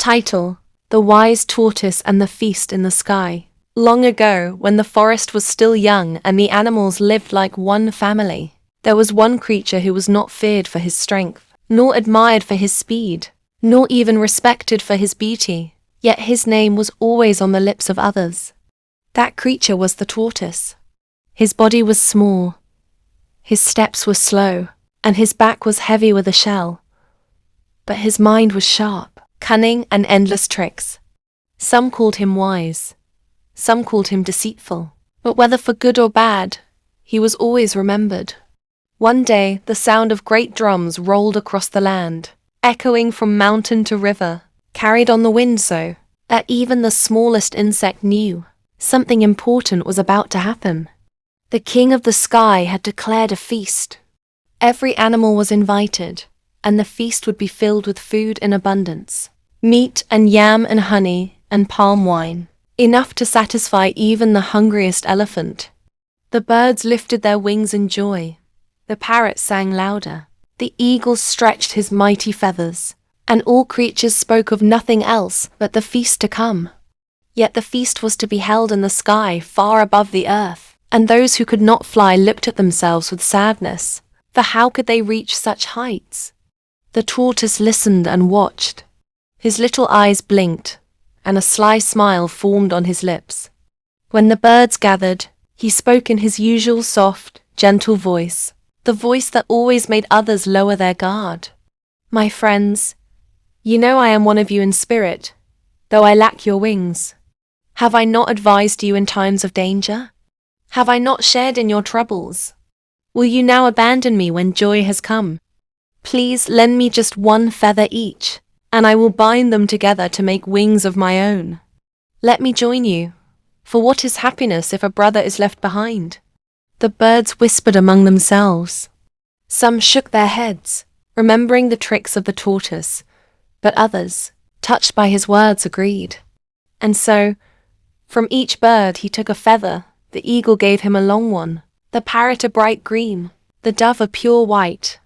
Title: The Wise Tortoise and the Feast in the Sky. Long ago, when the forest was still young and the animals lived like one family, there was one creature who was not feared for his strength, nor admired for his speed, nor even respected for his beauty, yet his name was always on the lips of others. That creature was the tortoise. His body was small, his steps were slow, and his back was heavy with a shell. But his mind was sharp, cunning, and endless tricks. Some called him wise, some called him deceitful, but whether for good or bad, he was always remembered. One day, the sound of great drums rolled across the land, echoing from mountain to river, carried on the wind so that even the smallest insect knew something important was about to happen. The king of the sky had declared a feast. Every animal was invited, and the feast would be filled with food in abundance. Meat and yam and honey and palm wine, enough to satisfy even the hungriest elephant. The birds lifted their wings in joy. The parrot sang louder. The eagle stretched his mighty feathers, and all creatures spoke of nothing else but the feast to come. Yet the feast was to be held in the sky far above the earth, and those who could not fly looked at themselves with sadness, for how could they reach such heights? The tortoise listened and watched. His little eyes blinked, and a sly smile formed on his lips. When the birds gathered, he spoke in his usual soft, gentle voice, the voice that always made others lower their guard. "My friends, you know I am one of you in spirit, though I lack your wings. Have I not advised you in times of danger? Have I not shared in your troubles? Will you now abandon me when joy has come? Please lend me just one feather each, and I will bind them together to make wings of my own. Let me join you, for what is happiness if a brother is left behind?" The birds whispered among themselves. Some shook their heads, remembering the tricks of the tortoise, but others, touched by his words, agreed. And so, from each bird he took a feather. The eagle gave him a long one, the parrot a bright green, the dove a pure white,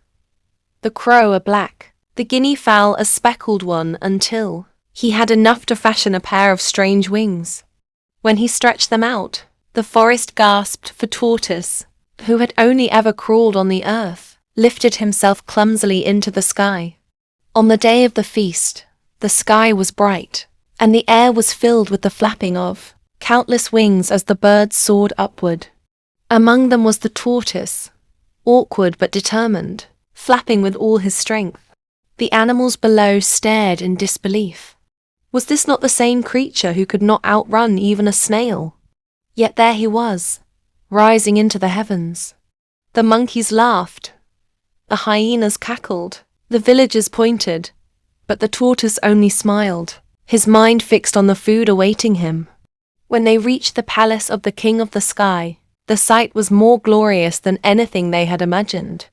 the crow a black, the guinea fowl a speckled one, until he had enough to fashion a pair of strange wings. When he stretched them out, the forest gasped, for Tortoise, who had only ever crawled on the earth, lifted himself clumsily into the sky. On the day of the feast, the sky was bright, and the air was filled with the flapping of countless wings as the birds soared upward. Among them was the tortoise, awkward but determined, flapping with all his strength. The animals below stared in disbelief. Was this not the same creature who could not outrun even a snail? Yet there he was, rising into the heavens. The monkeys laughed, the hyenas cackled, the villagers pointed, but the tortoise only smiled, his mind fixed on the food awaiting him. When they reached the palace of the king of the sky, the sight was more glorious than anything they had imagined.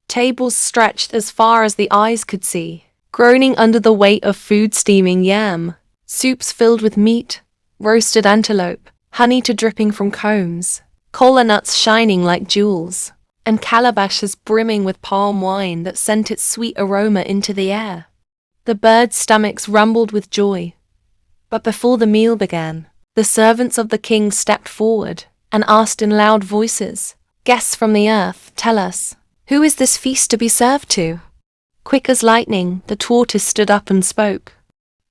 Tables stretched as far as the eyes could see, groaning under the weight of food steaming yam, soups filled with meat, roasted antelope, honey to dripping from combs, cola nuts shining like jewels, and calabashes brimming with palm wine that sent its sweet aroma into the air. The birds' stomachs rumbled with joy. But before the meal began, the servants of the king stepped forward and asked in loud voices, "Guests from the earth, tell us, who is this feast to be served to?" Quick as lightning, the tortoise stood up and spoke.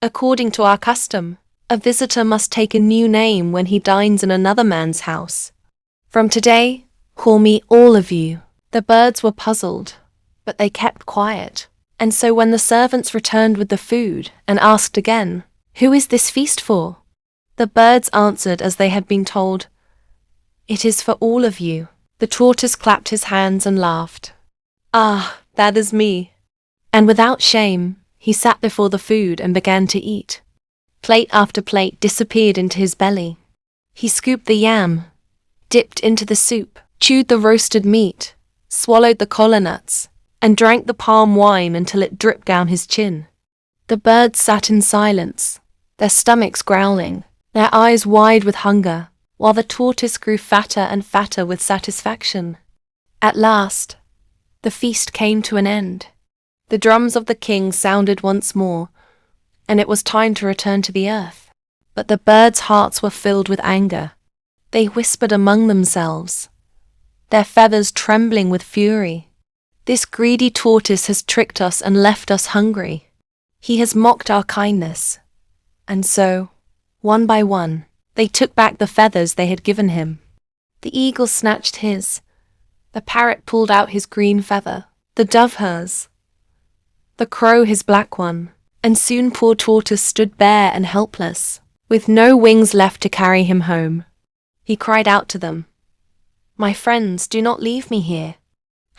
"According to our custom, a visitor must take a new name when he dines in another man's house. From today, call me all of you." The birds were puzzled, but they kept quiet. And so when the servants returned with the food and asked again, "Who is this feast for?" the birds answered as they had been told, "It is for all of you." The tortoise clapped his hands and laughed. "Ah, that is me." And without shame, he sat before the food and began to eat. Plate after plate disappeared into his belly. He scooped the yam, dipped into the soup, chewed the roasted meat, swallowed the cola nuts, and drank the palm wine until it dripped down his chin. The birds sat in silence, their stomachs growling, their eyes wide with hunger, while the tortoise grew fatter and fatter with satisfaction. At last, the feast came to an end. The drums of the king sounded once more, and it was time to return to the earth. But the birds' hearts were filled with anger. They whispered among themselves, their feathers trembling with fury. This greedy tortoise has tricked us and left us hungry. He has mocked our kindness. And so, one by one, they took back the feathers they had given him. The eagle snatched his. The parrot pulled out his green feather, the dove hers, the crow his black one, and soon poor Tortoise stood bare and helpless, with no wings left to carry him home. He cried out to them, "My friends, do not leave me here.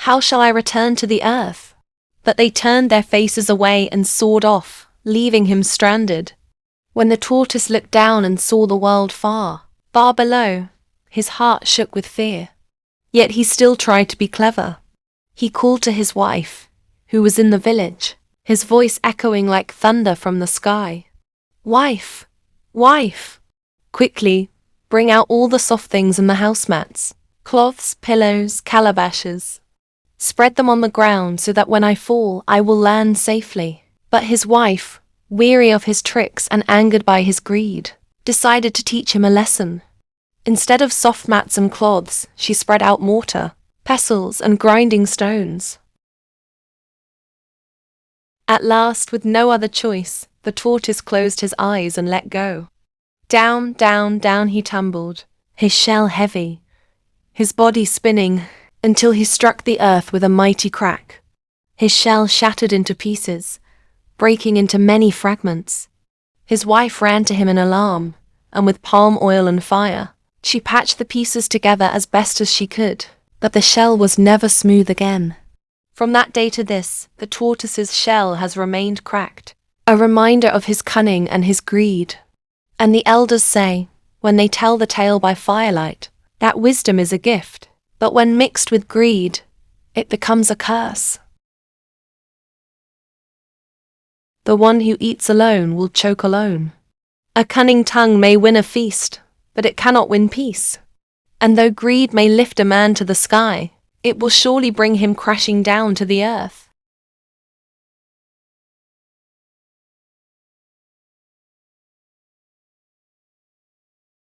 How shall I return to the earth?" But they turned their faces away and soared off, leaving him stranded. When the tortoise looked down and saw the world far, far below, his heart shook with fear. Yet he still tried to be clever. He called to his wife, who was in the village, his voice echoing like thunder from the sky. "Wife, wife, quickly, bring out all the soft things in the house mats, cloths, pillows, calabashes. Spread them on the ground so that when I fall, I will land safely." But his wife, weary of his tricks and angered by his greed, decided to teach him a lesson. Instead of soft mats and cloths, she spread out mortar, pestles, and grinding stones. At last, with no other choice, the tortoise closed his eyes and let go. Down, down, down he tumbled, his shell heavy, his body spinning, until he struck the earth with a mighty crack. His shell shattered into pieces, breaking into many fragments. His wife ran to him in alarm, and with palm oil and fire, she patched the pieces together as best as she could, but the shell was never smooth again. From that day to this, the tortoise's shell has remained cracked, a reminder of his cunning and his greed. And the elders say, when they tell the tale by firelight, that wisdom is a gift, but when mixed with greed, it becomes a curse. The one who eats alone will choke alone. A cunning tongue may win a feast, but it cannot win peace. And though greed may lift a man to the sky, it will surely bring him crashing down to the earth.